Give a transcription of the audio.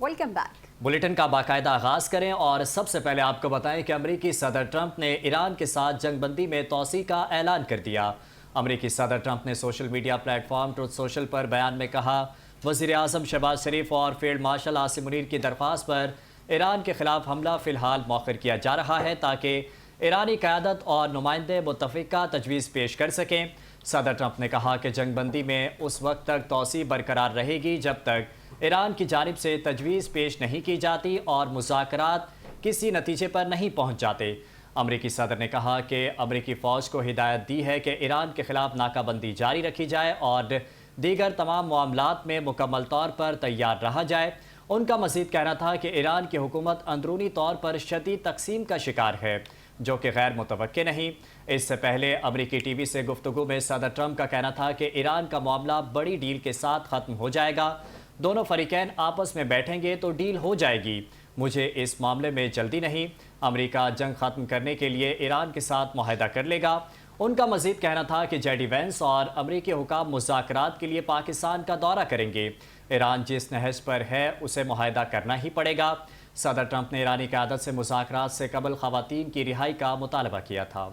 Welcome back. Bulletin का बाकायदा आगाज करें और सबसे पहले आपको बताएं कि अमरीकी सदर ट्रंप ने ईरान के साथ जंगबंदी में तोसी का ऐलान कर दिया। अमरीकी सदर ट्रंप ने social media platform truth social पर बयान में कहा, वज़ीर आज़म शहबाज शरीफ और फील्ड मार्शल आसिम मुनीर की दरख्वास्त पर ईरान के खिलाफ हमला फ़िलहाल मौखर किया जा रहा है ताकि ईरानी क़यादत और नुमाइंदे मुत्तफ़िक़ा तजवीज़ पेश कर सकें। सदर ट्रंप ने कहा कि जंगबंदी में उस वक्त तक तोसी बरकरार रहेगी जब तक ईरान की जानिब से तजवीज़ पेश नहीं की जाती और मुज़ाकरात किसी नतीजे पर नहीं पहुँच जाते। अमरीकी सदर ने कहा कि अमरीकी फ़ौज को हिदायत दी है कि ईरान के ख़िलाफ़ नाकाबंदी जारी रखी जाए और दीगर तमाम मामलात में मुकम्मल तौर पर तैयार रहा जाए। उनका मज़ीद कहना था कि ईरान की हुकूमत अंदरूनी तौर पर शदीद तकसीम का शिकार है, जो कि गैर मुतवक्के नहीं। इससे पहले अमरीकी टीवी से गुफ्तगू में सदर ट्रंप का कहना था कि ईरान का मामला बड़ी डील के साथ ख़त्म हो जाएगा। दोनों फरीकैन आपस में बैठेंगे तो डील हो जाएगी। मुझे इस मामले में जल्दी नहीं। अमरीका जंग ख़त्म करने के लिए ईरान के साथ मुआहदा कर लेगा। उनका मज़ीद कहना था कि जेडी वेंस और अमरीकी हुकाम मुज़ाकरात के लिए पाकिस्तान का दौरा करेंगे। ईरान जिस नहज पर है उसे मुआहदा करना ही पड़ेगा। सदर ट्रंप ने ईरानी क़यादत से मुज़ाकरात से कबल ख़वातीन की रिहाई का मुतालबा किया था।